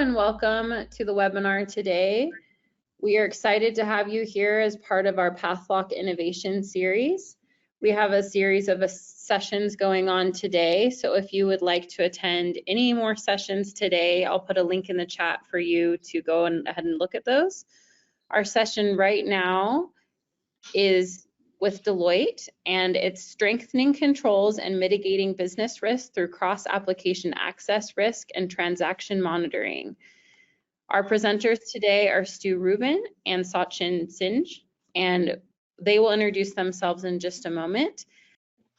and welcome to the webinar today. We are excited to have you here as part of our Pathlock Innovation Series. We have a series of sessions going on today, so if you would like to attend any more sessions today, I'll put a link in the chat for you to go ahead and look at those. Our session right now is with Deloitte, and it's strengthening controls and mitigating business risk through cross-application access risk and transaction monitoring. Our presenters today are Stu Rubin and Sachin Singh, and they will introduce themselves in just a moment.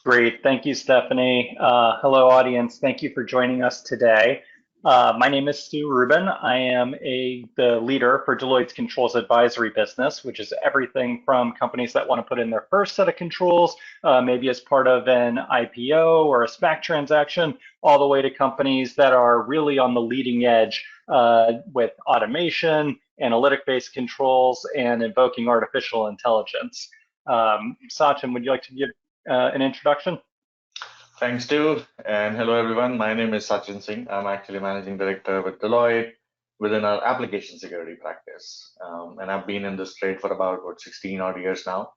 Great, thank you, Stephanie. Hello, audience. Thank you for joining us today. My name is Stu Rubin. I am the leader for Deloitte's Controls Advisory business, which is everything from companies that want to put in their first set of controls, maybe as part of an IPO or a SPAC transaction, all the way to companies that are really on the leading edge with automation, analytic-based controls, and invoking artificial intelligence. Sachin, would you like to give an introduction? Thanks, Stu, and hello everyone. My name is Sachin Singh. I'm actually Managing Director with Deloitte within our application security practice. And I've been in this trade for about 16 odd years now.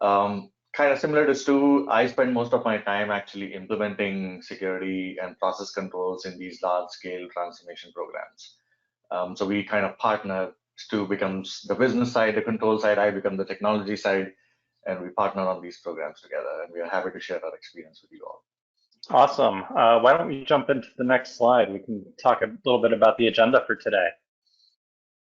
Kind of similar to Stu, I spend most of my time actually implementing security and process controls in these large-scale transformation programs. So we kind of partner. Stu becomes the business side, the control side, I become the technology side, and we partner on these programs together, and we are happy to share our experience with you all. Awesome. Why don't we jump into the next slide? We can talk a little bit about the agenda for today.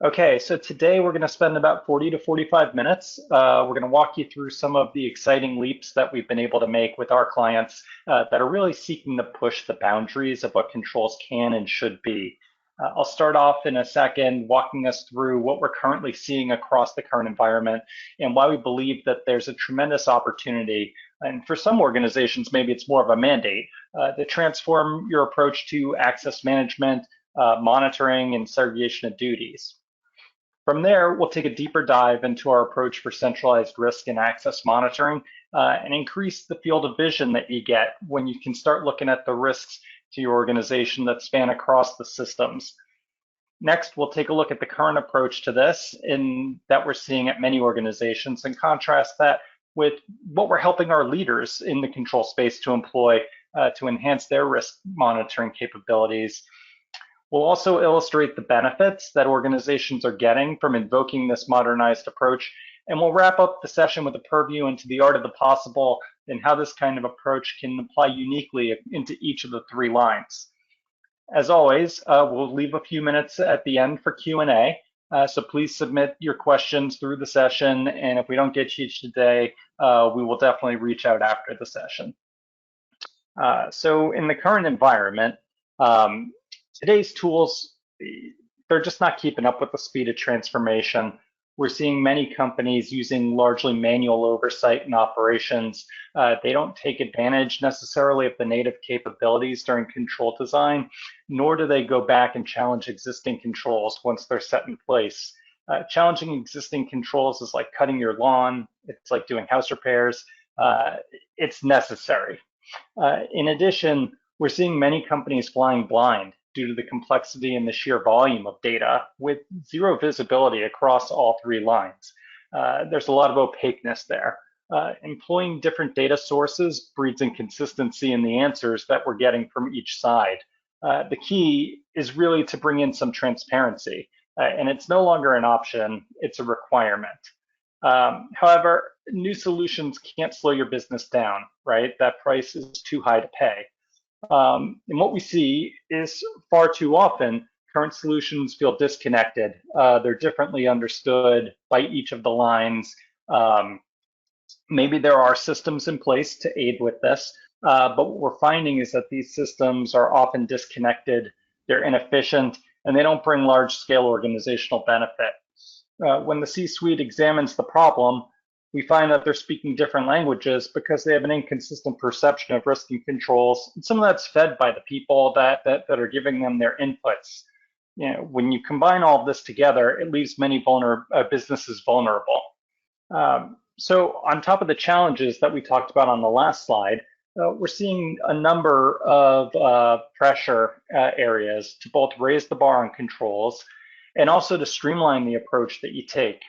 Okay, so today we're going to spend about 40 to 45 minutes. We're going to walk you through some of the exciting leaps that we've been able to make with our clients that are really seeking to push the boundaries of what controls can and should be. I'll start off in a second walking us through what we're currently seeing across the current environment and why we believe that there's a tremendous opportunity, and for some organizations maybe it's more of a mandate, to transform your approach to access management, monitoring, and segregation of duties. From there, we'll take a deeper dive into our approach for centralized risk and access monitoring and increase the field of vision that you get when you can start looking at the risks to your organization that span across the systems. Next, we'll take a look at the current approach to this that we're seeing at many organizations and contrast that with what we're helping our leaders in the control space to employ to enhance their risk monitoring capabilities. We'll also illustrate the benefits that organizations are getting from invoking this modernized approach, and we'll wrap up the session with a purview into the art of the possible and how this kind of approach can apply uniquely into each of the three lines. As always, we'll leave a few minutes at the end for Q&A, so please submit your questions through the session, and if we don't get to you today, we will definitely reach out after the session. So in the current environment, today's tools, they're just not keeping up with the speed of transformation. We're seeing many companies using largely manual oversight and operations. They don't take advantage necessarily of the native capabilities during control design, nor do they go back and challenge existing controls once they're set in place. Challenging existing controls is like cutting your lawn. It's like doing house repairs. It's necessary. In addition, we're seeing many companies flying blind due to the complexity and the sheer volume of data with zero visibility across all three lines. There's a lot of opaqueness there. Employing different data sources breeds inconsistency in the answers that we're getting from each side. The key is really to bring in some transparency, and it's no longer an option, it's a requirement. However, new solutions can't slow your business down, right? That price is too high to pay. And what we see is far too often, current solutions feel disconnected. They're differently understood by each of the lines. Maybe there are systems in place to aid with this, but what we're finding is that these systems are often disconnected, they're inefficient, and they don't bring large-scale organizational benefit. When the C-suite examines the problem, we find that they're speaking different languages because they have an inconsistent perception of risk and controls. And some of that's fed by the people that are giving them their inputs. You know, when you combine all of this together, it leaves many businesses vulnerable. So on top of the challenges that we talked about on the last slide, we're seeing a number of pressure areas to both raise the bar on controls and also to streamline the approach that you take.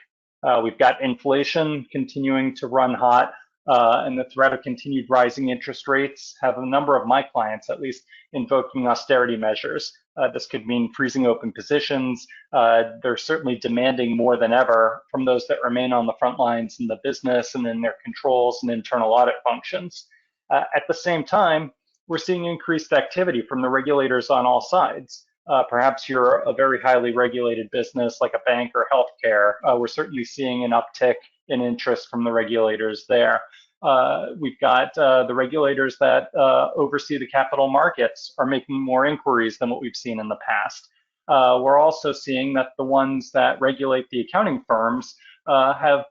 We've got inflation continuing to run hot, and the threat of continued rising interest rates have a number of my clients, at least, invoking austerity measures. This could mean freezing open positions. They're certainly demanding more than ever from those that remain on the front lines in the business and in their controls and internal audit functions. At the same time, we're seeing increased activity from the regulators on all sides. Perhaps you're a very highly regulated business like a bank or healthcare. We're certainly seeing an uptick in interest from the regulators there. We've got the regulators that oversee the capital markets are making more inquiries than what we've seen in the past. We're also seeing that the ones that regulate the accounting firms have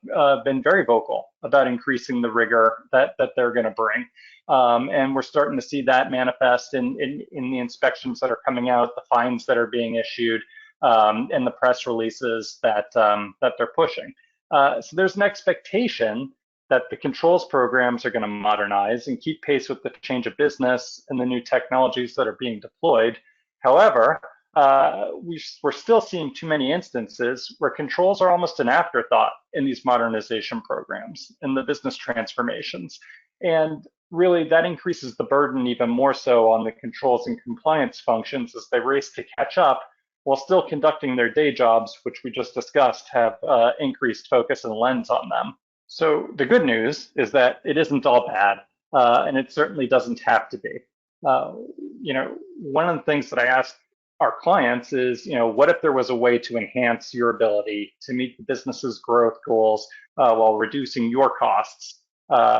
been very vocal about increasing the rigor that they're going to bring. And we're starting to see that manifest in the inspections that are coming out, the fines that are being issued, and the press releases that they're pushing. So there's an expectation that the controls programs are going to modernize and keep pace with the change of business and the new technologies that are being deployed. However, we're still seeing too many instances where controls are almost an afterthought in these modernization programs and the business transformations. And really, that increases the burden even more so on the controls and compliance functions as they race to catch up while still conducting their day jobs, which we just discussed have increased focus and lens on them. So the good news is that it isn't all bad, and it certainly doesn't have to be. One of the things that I ask our clients is, what if there was a way to enhance your ability to meet the business's growth goals while reducing your costs,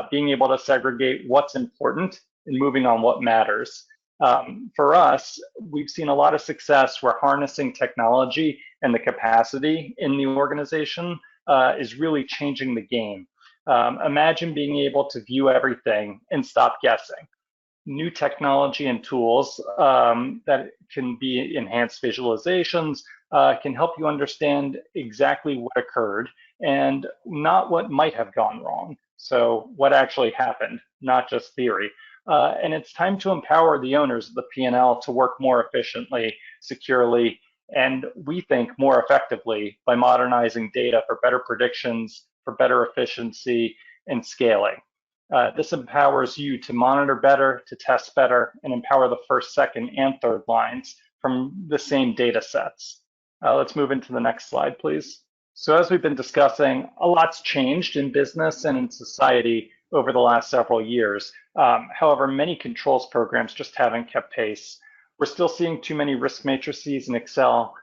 being able to segregate what's important and moving on what matters. For us, we've seen a lot of success where harnessing technology and the capacity in the organization is really changing the game. Imagine being able to view everything and stop guessing. New technology and tools that can be enhanced visualizations can help you understand exactly what occurred and not what might have gone wrong. So what actually happened, not just theory. And it's time to empower the owners of the P&L to work more efficiently, securely, and we think more effectively by modernizing data for better predictions, for better efficiency and scaling. This empowers you to monitor better, to test better, and empower the first, second, and third lines from the same data sets. Let's move into the next slide, please. So as we've been discussing, a lot's changed in business and in society over the last several years. However, many controls programs just haven't kept pace. We're still seeing too many risk matrices in Excel.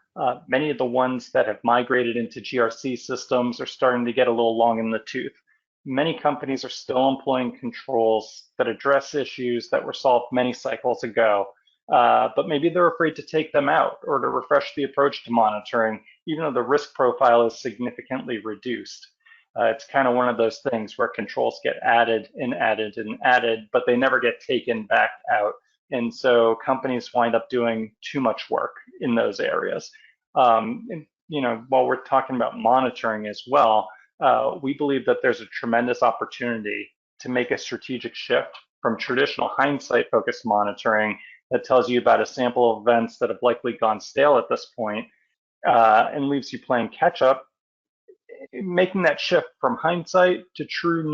Many of the ones that have migrated into GRC systems are starting to get a little long in the tooth. Many companies are still employing controls that address issues that were solved many cycles ago, but maybe they're afraid to take them out or to refresh the approach to monitoring, even though the risk profile is significantly reduced. It's kind of one of those things where controls get added and added and added, but they never get taken back out. And so companies wind up doing too much work in those areas. While we're talking about monitoring as well, we believe that there's a tremendous opportunity to make a strategic shift from traditional hindsight-focused monitoring that tells you about a sample of events that have likely gone stale at this point and leaves you playing catch-up, making that shift from hindsight to true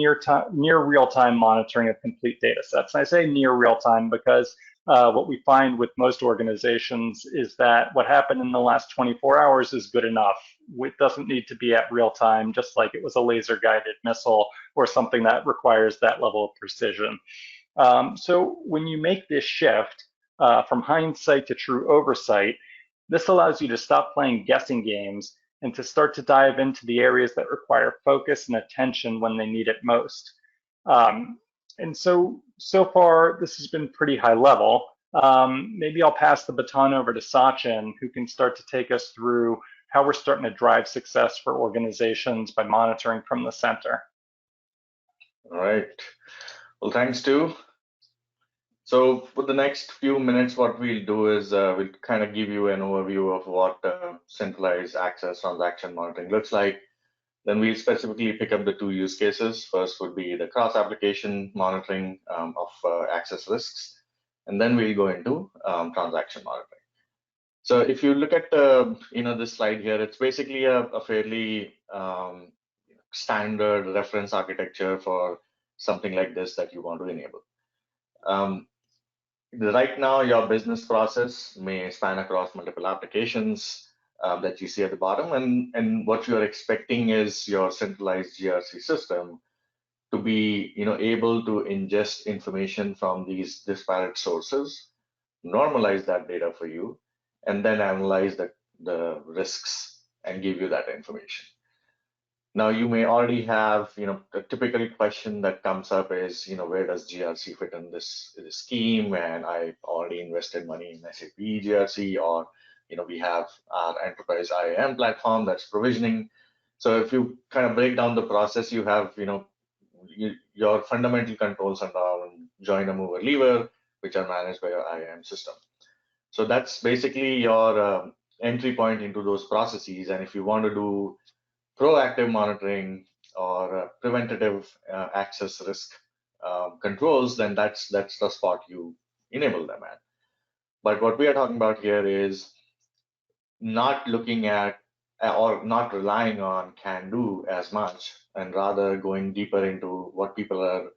near real-time monitoring of complete data sets. And I say near real-time because what we find with most organizations is that what happened in the last 24 hours is good enough. It doesn't need to be at real-time, just like it was a laser-guided missile or something that requires that level of precision. So when you make this shift from hindsight to true oversight, this allows you to stop playing guessing games and to start to dive into the areas that require focus and attention when they need it most. And so far, this has been pretty high level. Maybe I'll pass the baton over to Sachin, who can start to take us through how we're starting to drive success for organizations by monitoring from the center. All right. Well, thanks, Stu. So for the next few minutes, what we'll do is we'll kind of give you an overview of what centralized access transaction monitoring looks like. Then we'll specifically pick up the two use cases. First would be the cross-application monitoring of access risks, and then we'll go into transaction monitoring. So if you look at this slide here, it's basically a fairly standard reference architecture for something like this that you want to enable. Right now, your business process may span across multiple applications that you see at the bottom, and what you're expecting is your centralized GRC system to be able to ingest information from these disparate sources, normalize that data for you, and then analyze the risks and give you that information. Now, you may already have, a typical question that comes up is, where does GRC fit in this scheme? And I've already invested money in SAP GRC, or, we have our enterprise IAM platform that's provisioning. So if you kind of break down the process, you have, your fundamental controls around joiner, mover, leaver, which are managed by your IAM system. So that's basically your entry point into those processes. And if you want to do proactive monitoring or preventative access risk controls, then that's the spot you enable them at. But what we are talking about here is not looking at or not relying on can-do as much, and rather going deeper into what people are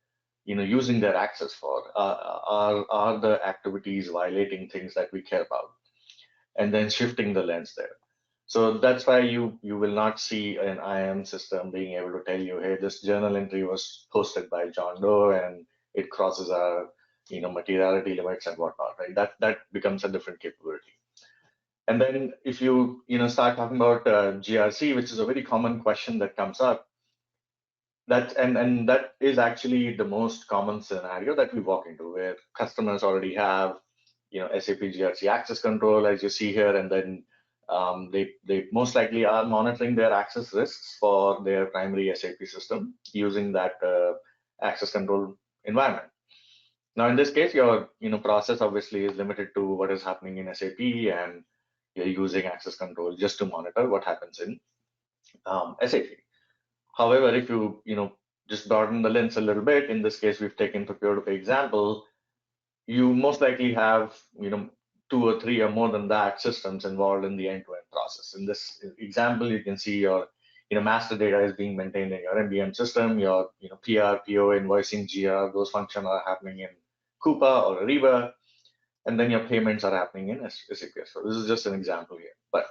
using their access for. Are the activities violating things that we care about? And then shifting the lens there. So that's why you will not see an IAM system being able to tell you, hey, this journal entry was posted by John Doe and it crosses our materiality limits and whatnot, right? That becomes a different capability. And then if you start talking about GRC, which is a very common question that comes up, and that is actually the most common scenario that we walk into, where customers already have SAP GRC access control, as you see here, and then they most likely are monitoring their access risks for their primary SAP system using that access control environment. Now, in this case, your process obviously is limited to what is happening in SAP, and you're using access control just to monitor what happens in SAP. However, if you just broaden the lens a little bit, in this case, we've taken procure-to-pay example, you most likely have 2 or 3 or more than that systems involved in the end-to-end process. In this example, you can see your master data is being maintained in your MDM system, your PR, PO, invoicing, GR, those functions are happening in Coupa or Ariba, and then your payments are happening in SAP. So this is just an example here, but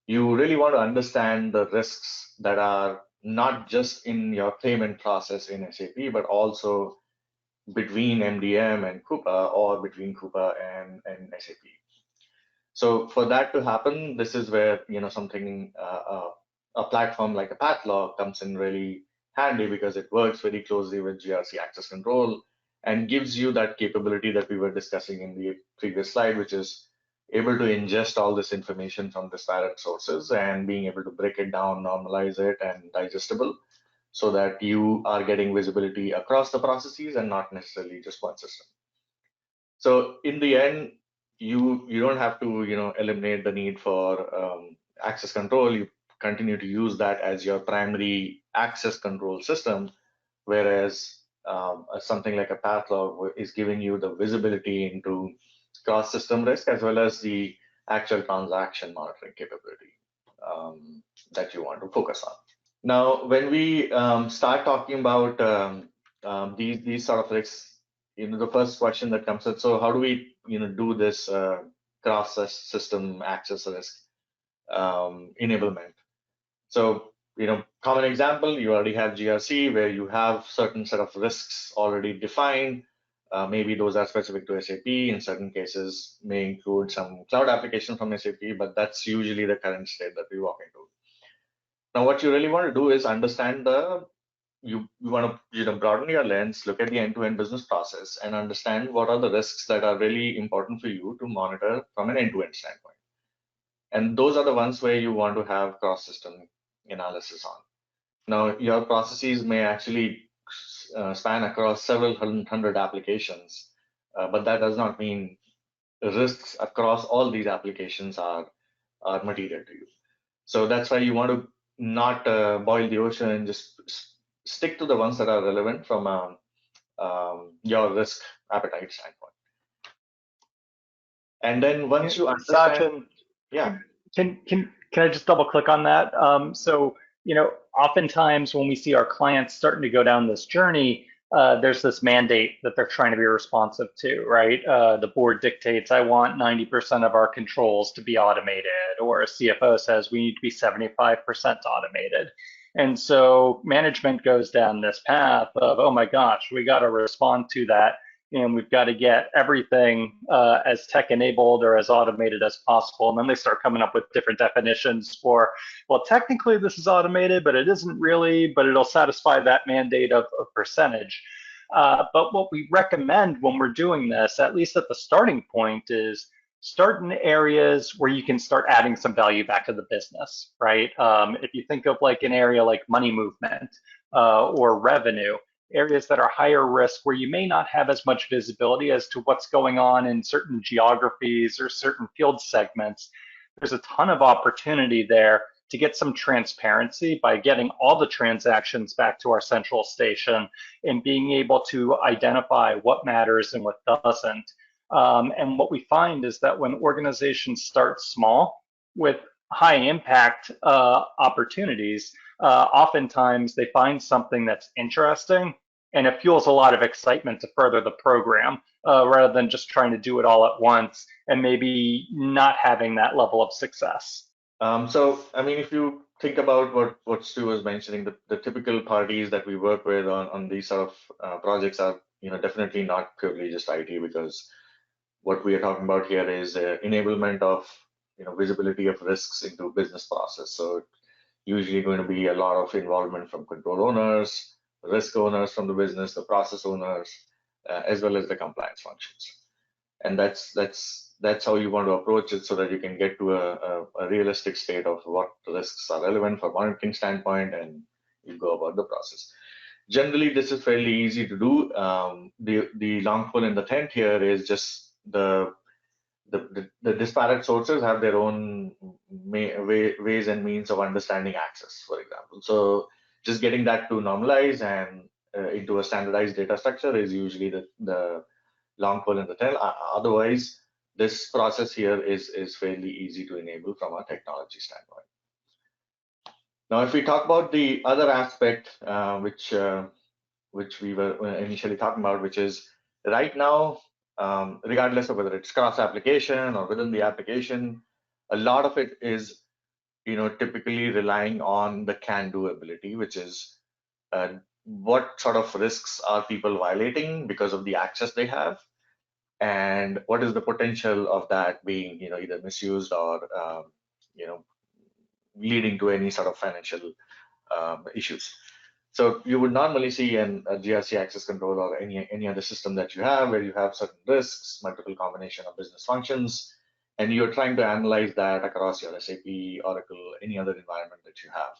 you really want to understand the risks that are not just in your payment process in SAP, but also between MDM and Coupa, or between Coupa and SAP. So for that to happen, this is where something a platform like a Pathlog comes in really handy, because it works very closely with GRC access control and gives you that capability that we were discussing in the previous slide, which is able to ingest all this information from disparate sources and being able to break it down, normalize it, and digestible, so that you are getting visibility across the processes and not necessarily just one system. So in the end, you don't have to eliminate the need for access control. You continue to use that as your primary access control system, whereas something like a Pathlog is giving you the visibility into cross-system risk, as well as the actual transaction monitoring capability that you want to focus on. Now, when we start talking about these sort of risks, the first question that comes up, so how do we do this cross-system access risk enablement? So common example, you already have GRC, where you have certain set of risks already defined. Maybe those are specific to SAP. In certain cases, may include some cloud application from SAP, but that's usually the current state that we walk into. Now, what you really want to do is understand you want to broaden your lens, look at the end-to-end business process, and understand what are the risks that are really important for you to monitor from an end-to-end standpoint. And those are the ones where you want to have cross-system analysis on. Now, your processes may actually span across several hundred applications, but that does not mean risks across all these applications are material to you. So that's why you want to not boil the ocean and just stick to the ones that are relevant from your risk appetite standpoint. And then once you understand, Sachin, yeah. can I just double click on that? So, oftentimes when we see our clients starting to go down this journey, there's this mandate that they're trying to be responsive to, right? The board dictates, I want 90% of our controls to be automated, or a CFO says we need to be 75% automated. And so management goes down this path of, oh my gosh, we got to respond to that. And we've got to get everything as tech enabled or as automated as possible. And then they start coming up with different definitions for, well, technically this is automated, but it isn't really, but it'll satisfy that mandate of percentage. But what we recommend when we're doing this, at least at the starting point, is start in areas where you can start adding some value back to the business, right? If you think of like an area like money movement or revenue, areas that are higher risk where you may not have as much visibility as to what's going on in certain geographies or certain field segments, there's a ton of opportunity there to get some transparency by getting all the transactions back to our central station and being able to identify what matters and what doesn't. And what we find is that when organizations start small with high impact opportunities, oftentimes they find something that's interesting and it fuels a lot of excitement to further the program rather than just trying to do it all at once and maybe not having that level of success. So, I mean, if you think about what Stu was mentioning, the typical parties that we work with on these sort of projects are, definitely not purely just IT, because what we are talking about here is enablement of, visibility of risks into business process. So usually going to be a lot of involvement from control owners, risk owners from the business, the process owners, as well as the compliance functions. And that's how you want to approach it, so that you can get to a realistic state of what risks are relevant from a monitoring standpoint, and you go about the process. Generally, this is fairly easy to do. The long pole in the tent here is just the disparate sources have their own ways and means of understanding access, for example. So just getting that to normalize and into a standardized data structure is usually the long pole in the tent. Otherwise, this process here is fairly easy to enable from a technology standpoint. Now, if we talk about the other aspect, which we were initially talking about, which is right now, regardless of whether it's cross application or within the application, a lot of it is, typically relying on the can-do ability, which is what sort of risks are people violating because of the access they have, and what is the potential of that being, either misused or, leading to any sort of financial issues. So you would normally see a GRC access control or any other system that you have where you have certain risks, multiple combination of business functions, and you're trying to analyze that across your SAP, Oracle, any other environment that you have.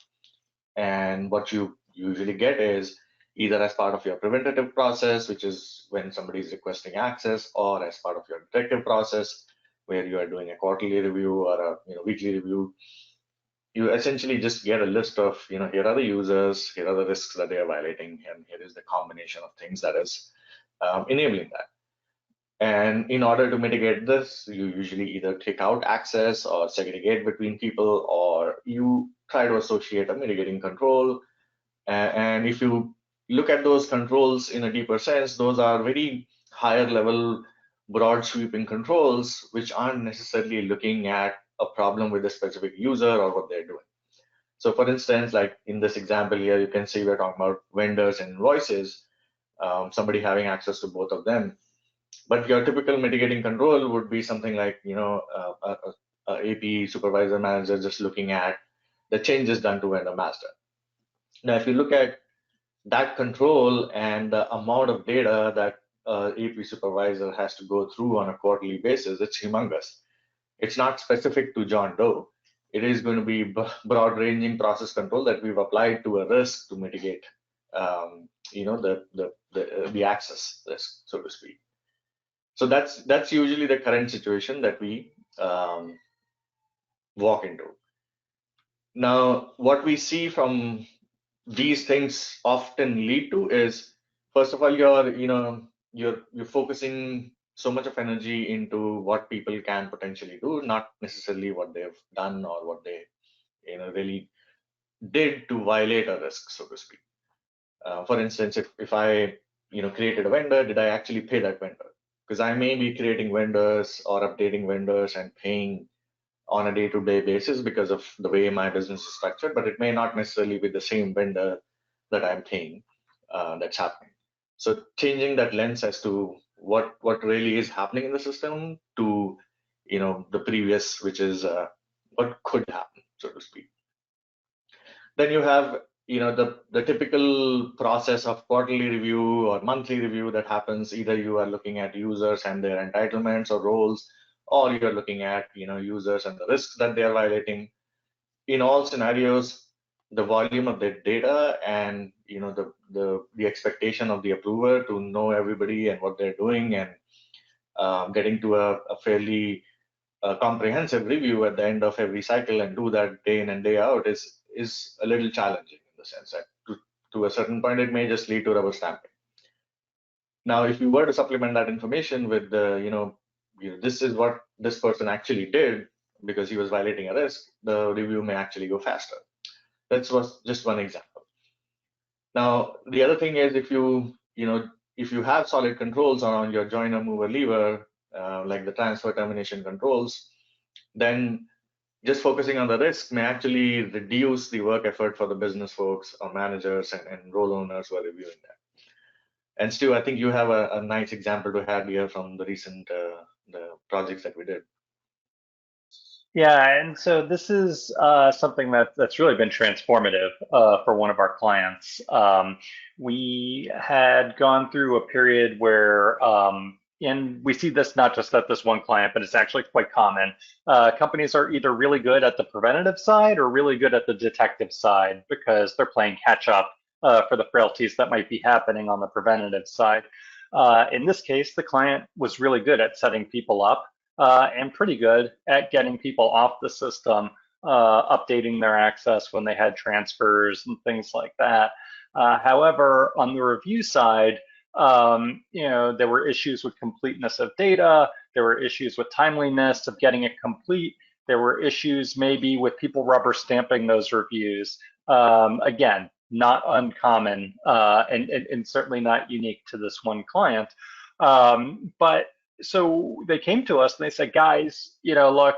And what you usually get is either as part of your preventative process, which is when somebody is requesting access, or as part of your detective process, where you are doing a quarterly review or a weekly review. You essentially just get a list of, here are the users, here are the risks that they are violating, and here is the combination of things that is enabling that. And in order to mitigate this, you usually either take out access or segregate between people, or you try to associate a mitigating control. And if you look at those controls in a deeper sense, those are very higher level, broad sweeping controls, which aren't necessarily looking at a problem with a specific user or what they're doing. So for instance, like in this example here, you can see we're talking about vendors and invoices, somebody having access to both of them. But your typical mitigating control would be something like, a AP supervisor manager just looking at the changes done to vendor master. Now, if you look at that control and the amount of data that AP supervisor has to go through on a quarterly basis, it's humongous. It's not specific to John Doe. It is going to be broad-ranging process control that we've applied to a risk to mitigate, the access risk, so to speak. So that's usually the current situation that we walk into. Now, what we see from these things often lead to is, first of all, you're focusing so much of energy into what people can potentially do, not necessarily what they've done or what they really did to violate a risk, so to speak. For instance, if I created a vendor, did I actually pay that vendor? Because I may be creating vendors or updating vendors and paying on a day-to-day basis because of the way my business is structured, but it may not necessarily be the same vendor that I'm paying that's happening. So changing that lens as to what really is happening in the system to the previous, which is what could happen, so to speak. Then you have the typical process of quarterly review or monthly review that happens. Either you are looking at users and their entitlements or roles, or you're looking at users and the risks that they are violating. In all scenarios, the volume of the data and the expectation of the approver to know everybody and what they're doing, and getting to a fairly comprehensive review at the end of every cycle and do that day in and day out is a little challenging, in the sense that to a certain point it may just lead to rubber stamping. Now, if you were to supplement that information with this is what this person actually did because he was violating a risk, the review may actually go faster. That was just one example. Now, the other thing is, if you have solid controls around your joiner, mover, lever, like the transfer termination controls, then just focusing on the risk may actually reduce the work effort for the business folks or managers and role owners who are reviewing that. And Stu, I think you have a nice example to have here from the recent the projects that we did. Yeah, and so this is something that's really been transformative for one of our clients. We had gone through a period where, and we see this not just at this one client, but it's actually quite common. Companies are either really good at the preventative side or really good at the detective side because they're playing catch up for the frailties that might be happening on the preventative side. In this case, the client was really good at setting people up. And pretty good at getting people off the system, updating their access when they had transfers and things like that. However, on the review side, there were issues with completeness of data. There were issues with timeliness of getting it complete. There were issues maybe with people rubber stamping those reviews. Again, not uncommon and certainly not unique to this one client. But so they came to us and they said, guys, look,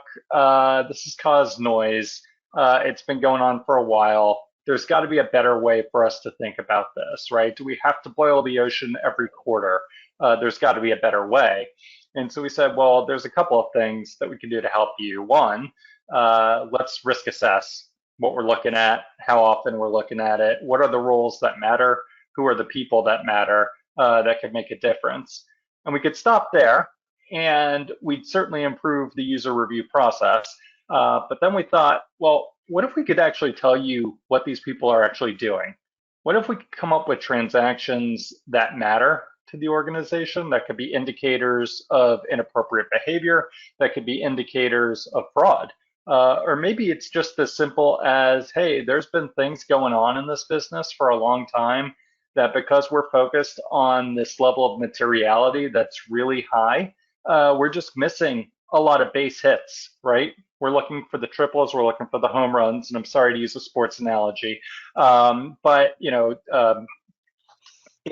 this has caused noise. It's been going on for a while. There's got to be a better way for us to think about this, right? Do we have to boil the ocean every quarter? There's got to be a better way. And so we said, well, there's a couple of things that we can do to help you. One, let's risk assess what we're looking at, how often we're looking at it, what are the roles that matter, who are the people that matter that could make a difference. And we could stop there, and we'd certainly improve the user review process. But then we thought, well, what if we could actually tell you what these people are actually doing? What if we could come up with transactions that matter to the organization, that could be indicators of inappropriate behavior, that could be indicators of fraud? Or maybe it's just as simple as, hey, there's been things going on in this business for a long time that because we're focused on this level of materiality that's really high, we're just missing a lot of base hits, right? We're looking for the triples, we're looking for the home runs, and I'm sorry to use a sports analogy, but it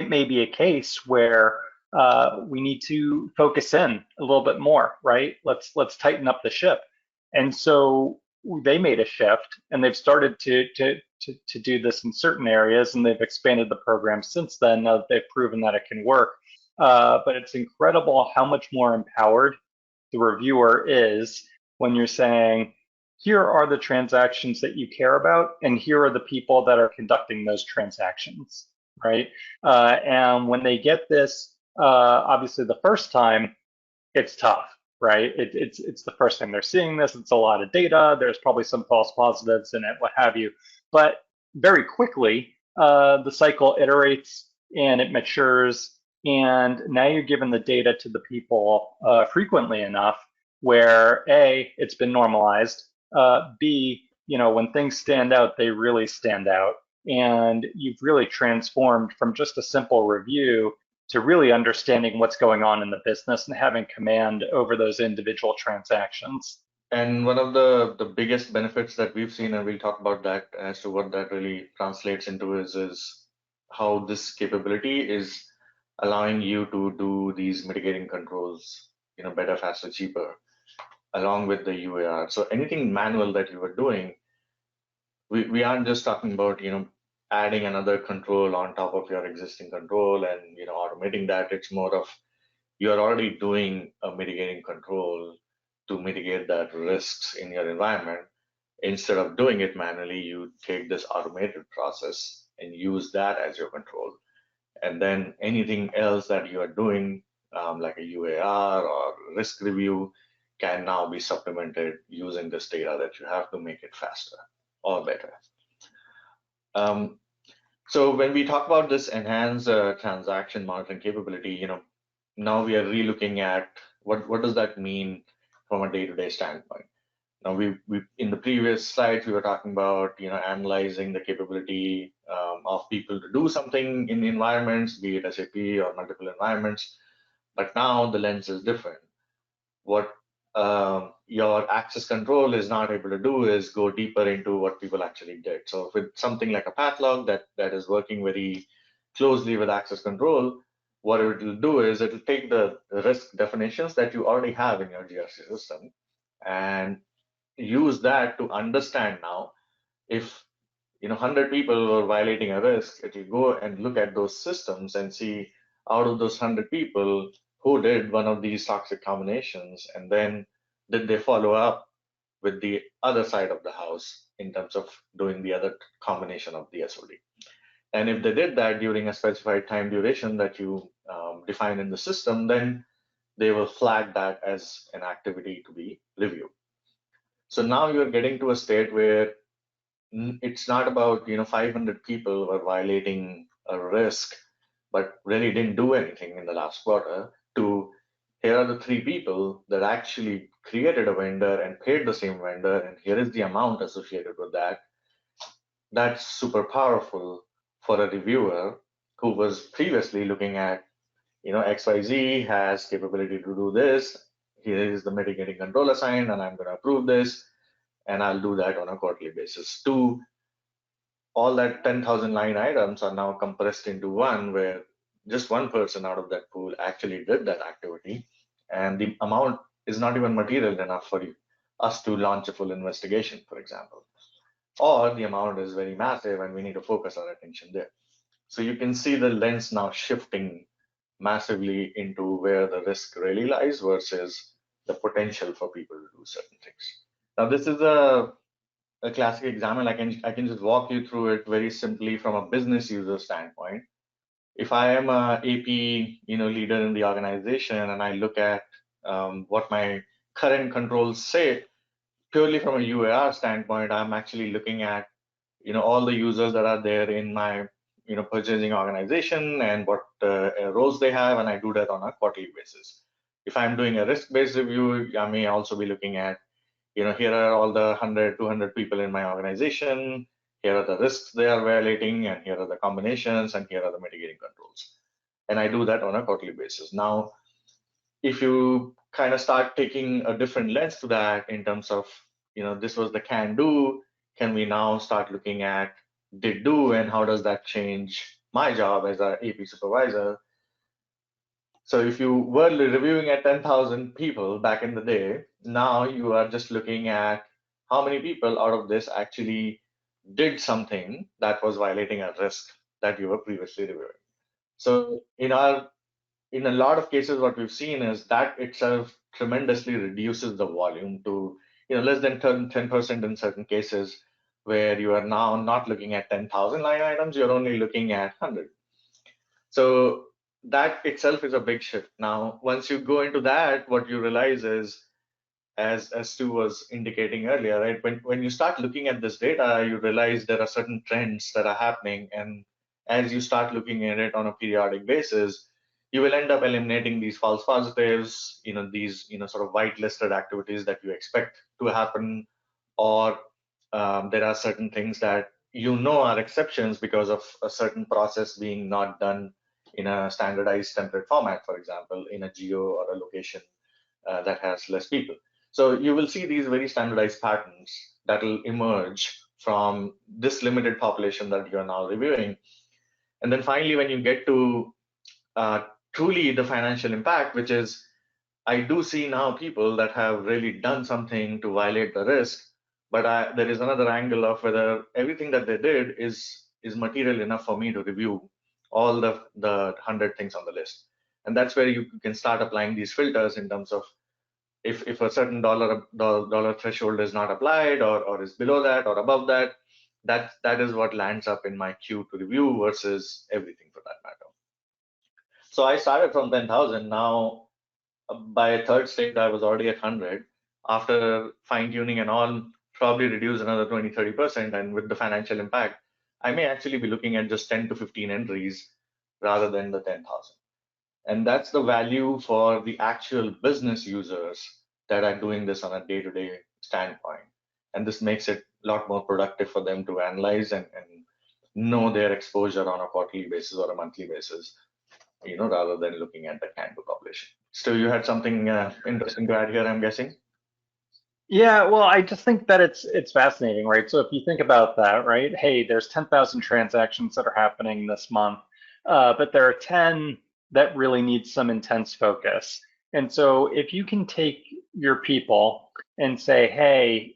may be a case where we need to focus in a little bit more, right? Let's tighten up the ship. And so they made a shift, and they've started to do this in certain areas, and they've expanded the program since then. Now that they've proven that it can work. But it's incredible how much more empowered the reviewer is when you're saying, here are the transactions that you care about, and here are the people that are conducting those transactions, right? And when they get this, obviously the first time, it's tough, right? It's the first time they're seeing this. It's a lot of data. There's probably some false positives in it, what have you. But very quickly, the cycle iterates and it matures. And now you're giving the data to the people frequently enough where A, it's been normalized, B, when things stand out, they really stand out. And you've really transformed from just a simple review to really understanding what's going on in the business and having command over those individual transactions. And one of the biggest benefits that we've seen, and we'll talk about that as to what that really translates into, is how this capability is allowing you to do these mitigating controls, better, faster, cheaper, along with the UAR. So anything manual that you were doing, we aren't just talking about, adding another control on top of your existing control and, automating that. It's more of you're already doing a mitigating control to mitigate that risks in your environment. Instead of doing it manually, you take this automated process and use that as your control. And then anything else that you are doing, like a UAR or risk review, can now be supplemented using this data that you have to make it faster or better. So when we talk about this enhanced transaction monitoring capability, now we are re-looking at what does that mean from a day-to-day standpoint. Now we in the previous slides we were talking about analyzing the capability of people to do something in environments, be it SAP or multiple environments, but now the lens is different. What your access control is not able to do is go deeper into what people actually did. So with something like a path log that is working very closely with access control, what it will do is it will take the risk definitions that you already have in your GRC system and use that to understand now if 100 people were violating a risk, it will go and look at those systems and see out of those 100 people who did one of these toxic combinations, and then did they follow up with the other side of the house in terms of doing the other combination of the SOD. And if they did that during a specified time duration that you define in the system, then they will flag that as an activity to be reviewed. So now you're getting to a state where it's not about 500 people were violating a risk but really didn't do anything in the last quarter, to here are the 3 people that actually created a vendor and paid the same vendor, and here is the amount associated with that. That's super powerful for a reviewer who was previously looking at XYZ has capability to do this, here is the mitigating control assigned, and I'm going to approve this, and I'll do that on a quarterly basis. 2, all that 10,000 line items are now compressed into one, where just one person out of that pool actually did that activity, and the amount is not even material enough for us to launch a full investigation, for example, or the amount is very massive and we need to focus our attention there. So you can see the lens now shifting massively into where the risk really lies versus the potential for people to do certain things. Now, this is a classic example. I can just walk you through it very simply from a business user standpoint. If I am a AP leader in the organization and I look at what my current controls say, purely from a UAR standpoint, I'm actually looking at all the users that are there in my purchasing organization and what roles they have, and I do that on a quarterly basis. If I'm doing a risk-based review, I may also be looking at here are all the 100, 200 people in my organization, here are the risks they are violating, and here are the combinations, and here are the mitigating controls. And I do that on a quarterly basis. Now, if you kind of start taking a different lens to that in terms of, this was the can do, can we now start looking at did do, and how does that change my job as an AP supervisor? So if you were reviewing at 10,000 people back in the day, now you are just looking at how many people out of this actually did something that was violating a risk that you were previously reviewing. So in a lot of cases, what we've seen is that itself tremendously reduces the volume to less than 10% in certain cases, where you are now not looking at 10,000 line items, you're only looking at 100. So that itself is a big shift. Now, once you go into that, what you realize is, as Stu was indicating earlier, right? When you start looking at this data, you realize there are certain trends that are happening, and as you start looking at it on a periodic basis, you will end up eliminating these false positives, these sort of whitelisted activities that you expect to happen, or there are certain things that are exceptions because of a certain process being not done in a standardized template format, for example, in a geo or a location that has less people. So you will see these very standardized patterns that will emerge from this limited population that you're now reviewing. And then finally, when you get to truly the financial impact, which is, I do see now people that have really done something to violate the risk, but there is another angle of whether everything that they did is material enough for me to review all the 100 things on the list. And that's where you can start applying these filters in terms of if a certain dollar threshold is not applied or is below that or above that, that is what lands up in my queue to review versus everything for that matter. So I started from 10,000. Now by third stage, I was already at 100. After fine tuning and all, probably reduce another 20-30%. And with the financial impact, I may actually be looking at just 10 to 15 entries rather than the 10,000. And that's the value for the actual business users that are doing this on a day-to-day standpoint. And this makes it a lot more productive for them to analyze and know their exposure on a quarterly basis or a monthly basis, rather than looking at the candle population. So you had something interesting to add here, I'm guessing? Yeah, well, I just think that it's fascinating, right? So if you think about that, right? Hey, there's 10,000 transactions that are happening this month, but there are 10 that really need some intense focus. And so if you can take your people and say, hey,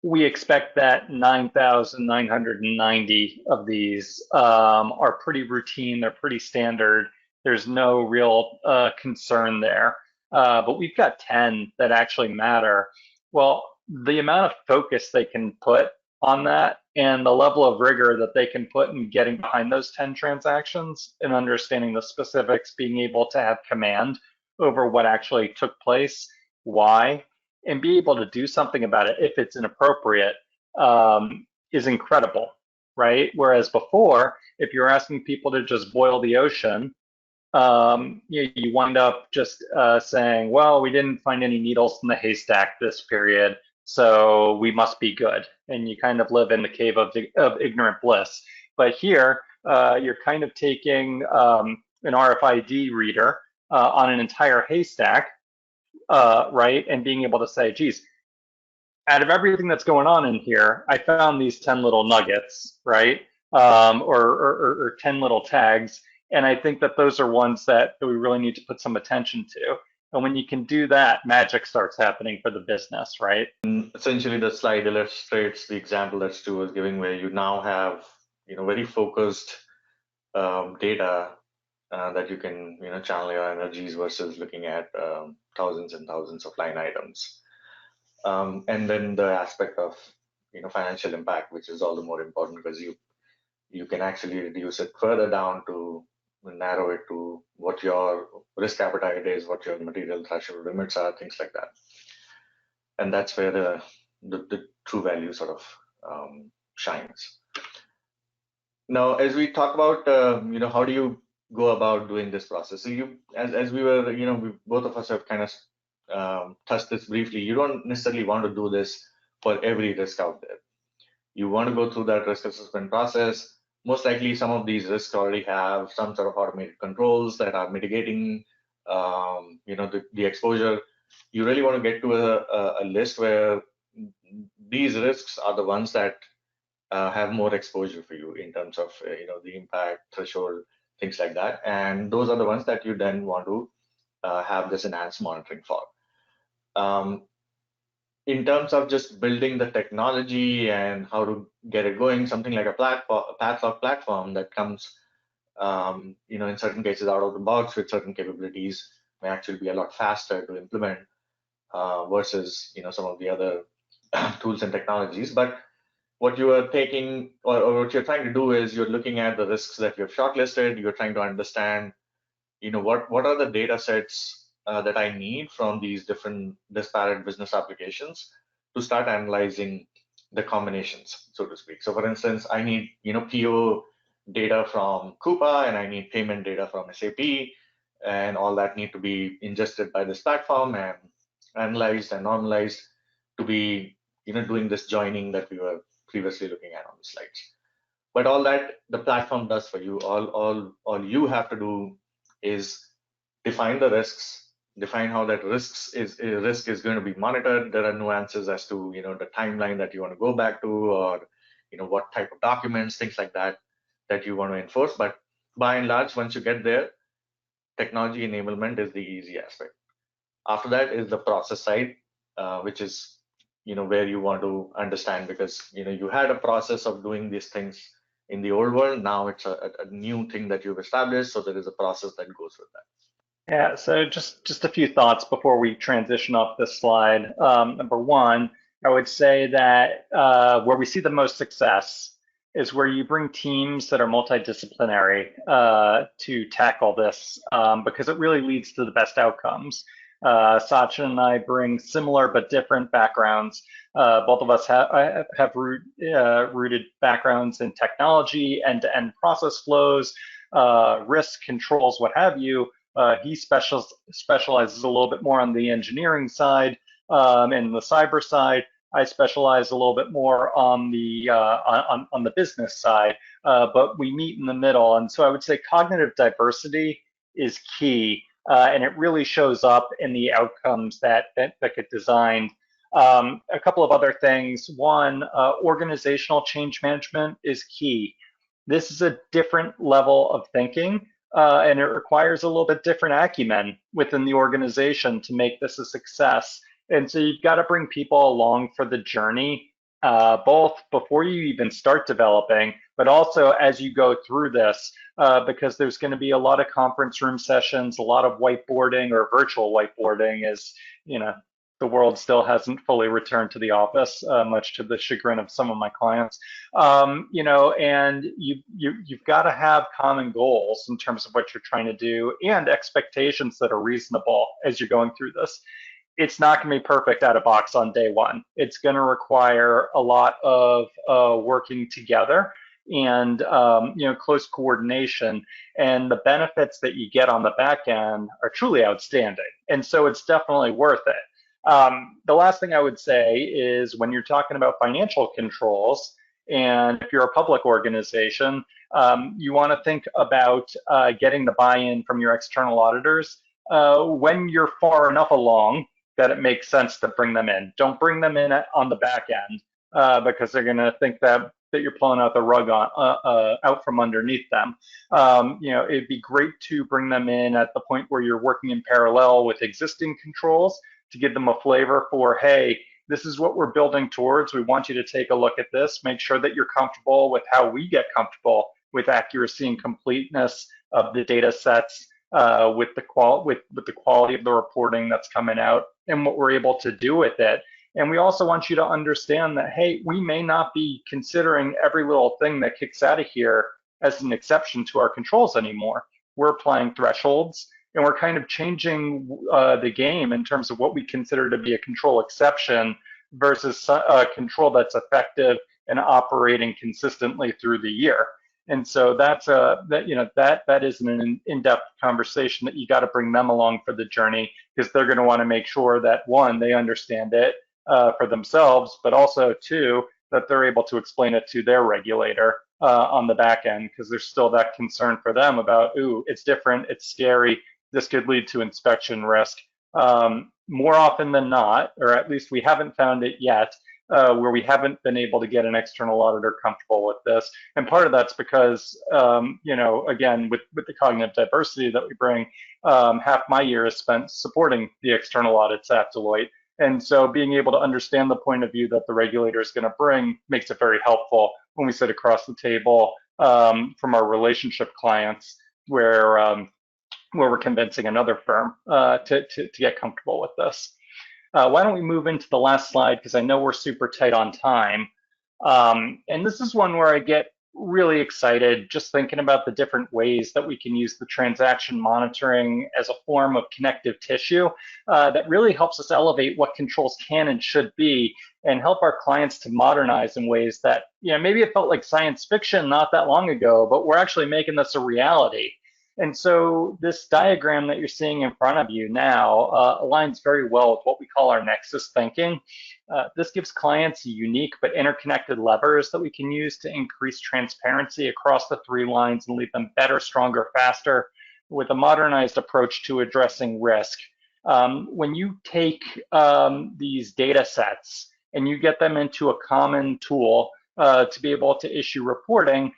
we expect that 9,990 of these are pretty routine, they're pretty standard, there's no real concern there. But we've got 10 that actually matter. Well, the amount of focus they can put on that and the level of rigor that they can put in getting behind those 10 transactions and understanding the specifics, being able to have command over what actually took place, why, and be able to do something about it if it's inappropriate is incredible, right? Whereas before, if you're asking people to just boil the ocean, you wind up just saying, well, we didn't find any needles in the haystack this period, so we must be good. And you kind of live in the cave of ignorant bliss. But here, you're kind of taking an RFID reader on an entire haystack, right? And being able to say, geez, out of everything that's going on in here, I found these 10 little nuggets, right? Or 10 little tags. And I think that those are ones that we really need to put some attention to. And when you can do that, magic starts happening for the business, right? Essentially, the slide illustrates the example that Stu was giving, where you now have, very focused data that you can, channel your energies versus looking at thousands and thousands of line items. And then the aspect of, financial impact, which is all the more important because you can actually reduce it further down to narrow it to what your risk appetite is, what your material threshold limits are, things like that. And that's where the true value sort of shines. Now, as we talk about, how do you go about doing this process? So as we were, both of us have kind of touched this briefly. You don't necessarily want to do this for every risk out there. You want to go through that risk assessment process. Most likely, some of these risks already have some sort of automated controls that are mitigating, the exposure. You really want to get to a list where these risks are the ones that have more exposure for you in terms of, the impact threshold, things like that. And those are the ones that you then want to have this enhanced monitoring for. In terms of just building the technology and how to get it going, something like a Pathlock platform that comes, in certain cases out of the box with certain capabilities may actually be a lot faster to implement versus, some of the other tools and technologies. But what you are taking or what you're trying to do is you're looking at the risks that you've shortlisted. You're trying to understand, what are the data sets that I need from these different disparate business applications to start analyzing the combinations, so to speak. So for instance, I need, PO data from Coupa and I need payment data from SAP, and all that need to be ingested by this platform and analyzed and normalized to be doing this joining that we were previously looking at on the slides. But all that the platform does for you, all you have to do is define the risks, define how that risk is going to be monitored. There are nuances as to the timeline that you want to go back to, or what type of documents, things like that you want to enforce. But by and large, once you get there, technology enablement is the easy aspect. After that is the process side, which is where you want to understand, because you had a process of doing these things in the old world. Now it's a new thing that you've established, so there is a process that goes with that. Yeah, so just a few thoughts before we transition off this slide. Number one, I would say that where we see the most success is where you bring teams that are multidisciplinary to tackle this, because it really leads to the best outcomes. Sachin and I bring similar but different backgrounds. Both of us have rooted backgrounds in technology, end-to-end process flows, risk controls, what have you. He specializes a little bit more on the engineering side and the cyber side. I specialize a little bit more on the business side, but we meet in the middle. And so I would say cognitive diversity is key, and it really shows up in the outcomes that get designed. A couple of other things. One, organizational change management is key. This is a different level of thinking, and it requires a little bit different acumen within the organization to make this a success. And so you've got to bring people along for the journey, both before you even start developing, but also as you go through this, because there's going to be a lot of conference room sessions, a lot of whiteboarding or virtual whiteboarding, as the world still hasn't fully returned to the office, much to the chagrin of some of my clients. And you've got to have common goals in terms of what you're trying to do and expectations that are reasonable as you're going through this. It's not going to be perfect out of box on day one. It's going to require a lot of working together and close coordination, and the benefits that you get on the back end are truly outstanding. And so it's definitely worth it. The last thing I would say is when you're talking about financial controls, and if you're a public organization, you want to think about getting the buy-in from your external auditors when you're far enough along that it makes sense to bring them in. Don't bring them in on the back end because they're going to think that you're pulling out the rug out from underneath them. It'd be great to bring them in at the point where you're working in parallel with existing controls to give them a flavor for, hey, this is what we're building towards. We want you to take a look at this. Make sure that you're comfortable with how we get comfortable with accuracy and completeness of the data sets, with the quality of the reporting that's coming out and what we're able to do with it. And we also want you to understand that, hey, we may not be considering every little thing that kicks out of here as an exception to our controls anymore. We're applying thresholds, and we're kind of changing the game in terms of what we consider to be a control exception versus a control that's effective and operating consistently through the year. And so that is an in-depth conversation that you got to bring them along for the journey, because they're going to want to make sure that, one, they understand it for themselves, but also, two, that they're able to explain it to their regulator on the back end, because there's still that concern for them about, ooh, it's different, it's scary, this could lead to inspection risk. More often than not, or at least we haven't found it yet, where we haven't been able to get an external auditor comfortable with this. And part of that's because, again, with the cognitive diversity that we bring, half my year is spent supporting the external audits at Deloitte. And so being able to understand the point of view that the regulator is going to bring makes it very helpful when we sit across the table from our relationship clients, where we're convincing another firm to get comfortable with this. Why don't we move into the last slide, because I know we're super tight on time. And this is one where I get really excited just thinking about the different ways that we can use the transaction monitoring as a form of connective tissue that really helps us elevate what controls can and should be, and help our clients to modernize in ways that, maybe it felt like science fiction not that long ago, but we're actually making this a reality. And so this diagram that you're seeing in front of you now aligns very well with what we call our nexus thinking. This gives clients unique but interconnected levers that we can use to increase transparency across the 3 lines and leave them better, stronger, faster, with a modernized approach to addressing risk. When you take these data sets and you get them into a common tool to be able to issue reporting,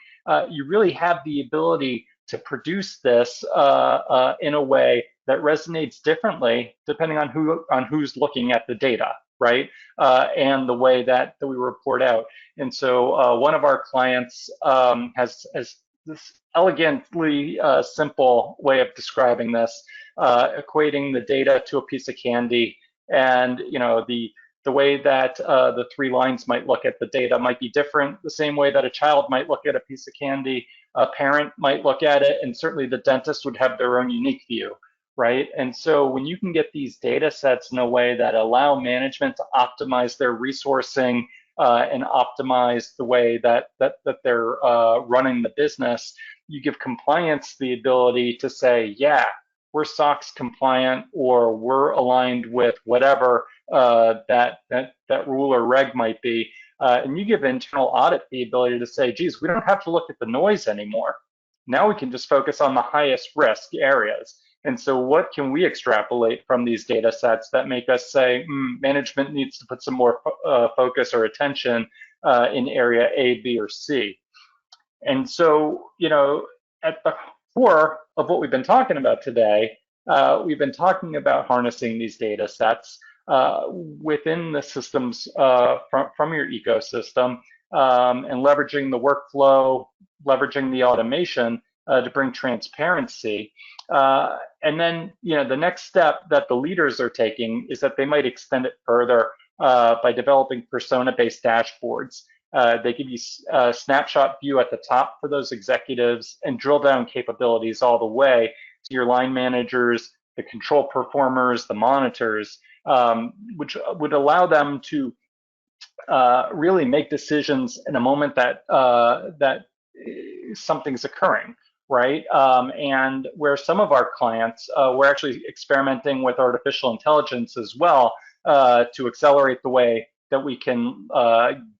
you really have the ability to produce this in a way that resonates differently depending on who's looking at the data, right? And the way that we report out. And so one of our clients has this elegantly simple way of describing this, equating the data to a piece of candy. And the way that the 3 lines might look at the data might be different, the same way that a child might look at a piece of candy, a parent might look at it, and certainly the dentist would have their own unique view, right? And so when you can get these data sets in a way that allow management to optimize their resourcing and optimize the way that they're running the business, you give compliance the ability to say, yeah, we're SOX compliant, or we're aligned with whatever that rule or reg might be. And you give internal audit the ability to say, geez, we don't have to look at the noise anymore. Now we can just focus on the highest risk areas. And so what can we extrapolate from these data sets that make us say, management needs to put some more focus or attention in area A, B, or C? And so, at the core of what we've been talking about today, we've been talking about harnessing these data sets within the systems from your ecosystem and leveraging the workflow, leveraging the automation to bring transparency. And then, the next step that the leaders are taking is that they might extend it further by developing persona-based dashboards. They give you a snapshot view at the top for those executives and drill down capabilities all the way to your line managers, the control performers, the monitors, which would allow them to really make decisions in a moment that something's occurring, right? And where some of our clients, we're actually experimenting with artificial intelligence as well to accelerate the way that we can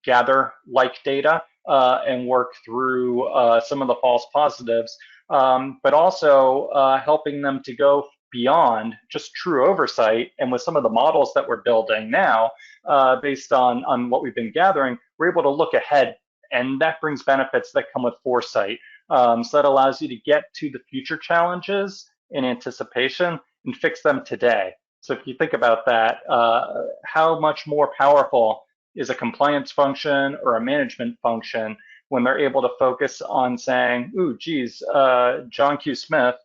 gather like data and work through some of the false positives, but also helping them to go beyond just true oversight. And with some of the models that we're building now, based on what we've been gathering, we're able to look ahead, and that brings benefits that come with foresight. So that allows you to get to the future challenges in anticipation and fix them today. So if you think about that, how much more powerful is a compliance function or a management function when they're able to focus on saying, ooh, geez, John Q. Smith,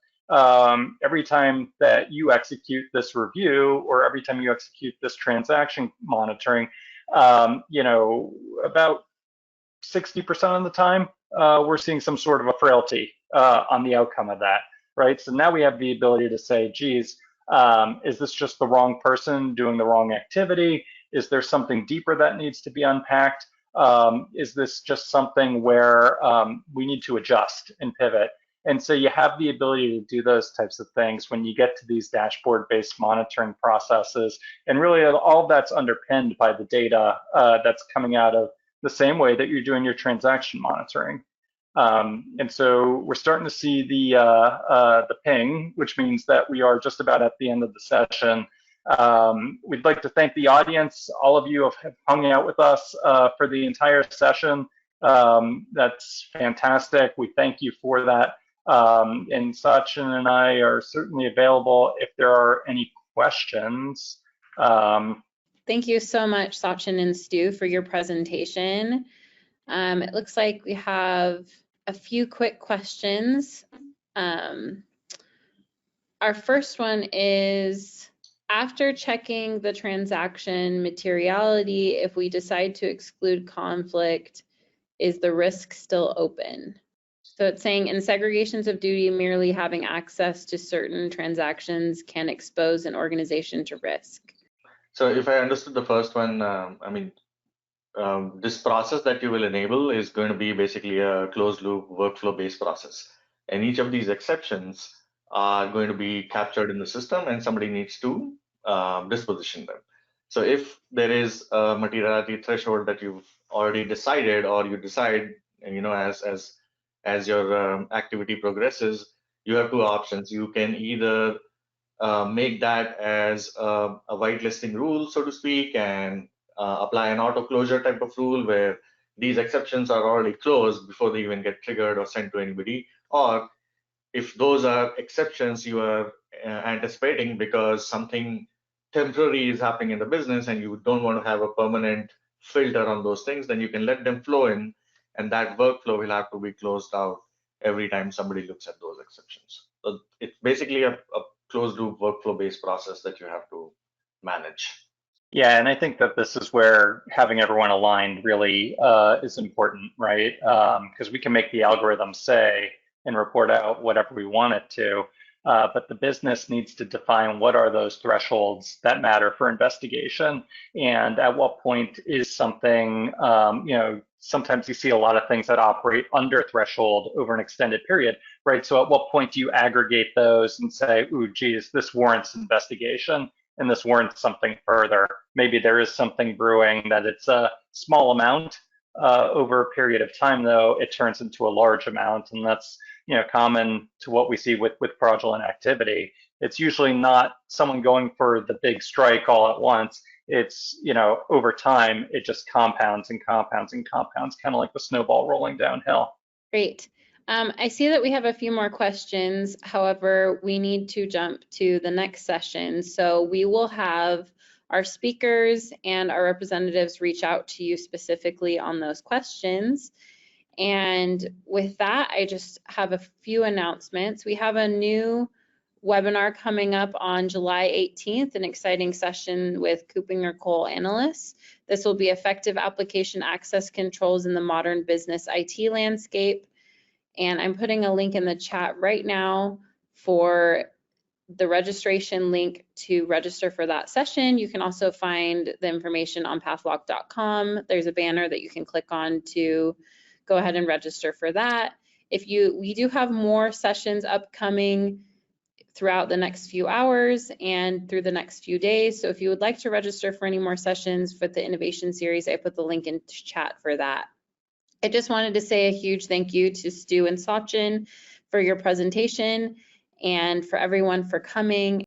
every time that you execute this review or every time you execute this transaction monitoring, about 60% of the time, we're seeing some sort of a frailty on the outcome of that, right? So now we have the ability to say, geez, is this just the wrong person doing the wrong activity? Is there something deeper that needs to be unpacked? Is this just something where we need to adjust and pivot? And so you have the ability to do those types of things when you get to these dashboard-based monitoring processes. And really all of that's underpinned by the data that's coming out of the same way that you're doing your transaction monitoring. And so we're starting to see the ping, which means that we are just about at the end of the session. We'd like to thank the audience. All of you have hung out with us for the entire session. That's fantastic. We thank you for that. And Sachin and I are certainly available if there are any questions. Thank you so much, Sachin and Stu, for your presentation. It looks like we have a few quick questions. Our first one is, after checking the transaction materiality, if we decide to exclude conflict, is the risk still open? So it's saying in segregations of duty, merely having access to certain transactions can expose an organization to risk. So if I understood the first one, this process that you will enable is going to be basically a closed loop workflow based process. And each of these exceptions are going to be captured in the system, and somebody needs to disposition them. So if there is a materiality threshold that you've already decided, or you decide, as your activity progresses, you have two options. You can either make that as a whitelisting rule, so to speak, and apply an auto closure type of rule where these exceptions are already closed before they even get triggered or sent to anybody. Or if those are exceptions you are anticipating because something temporary is happening in the business and you don't want to have a permanent filter on those things, then you can let them flow in, and that workflow will have to be closed out every time somebody looks at those exceptions. So it's basically a closed loop workflow based process that you have to manage. Yeah, and I think that this is where having everyone aligned really is important, right? Because we can make the algorithm say and report out whatever we want it to, but the business needs to define what are those thresholds that matter for investigation, and at what point is something, sometimes you see a lot of things that operate under threshold over an extended period, right? So at what point do you aggregate those and say, ooh, geez, this warrants investigation? And this warrants something further. Maybe there is something brewing that it's a small amount. Over a period of time, though, it turns into a large amount, and that's common to what we see with fraudulent activity. It's usually not someone going for the big strike all at once. It's over time it just compounds and compounds and compounds, kind of like the snowball rolling downhill. Great. I see that we have a few more questions. However, we need to jump to the next session. So we will have our speakers and our representatives reach out to you specifically on those questions. And with that, I just have a few announcements. We have a new webinar coming up on July 18th, an exciting session with KuppingerCole analysts. This will be effective application access controls in the modern business IT landscape. And I'm putting a link in the chat right now for the registration link to register for that session. You can also find the information on pathlock.com. There's a banner that you can click on to go ahead and register for that. We do have more sessions upcoming throughout the next few hours and through the next few days. So if you would like to register for any more sessions for the innovation series, I put the link in chat for that. I just wanted to say a huge thank you to Stu and Sachin for your presentation and for everyone for coming.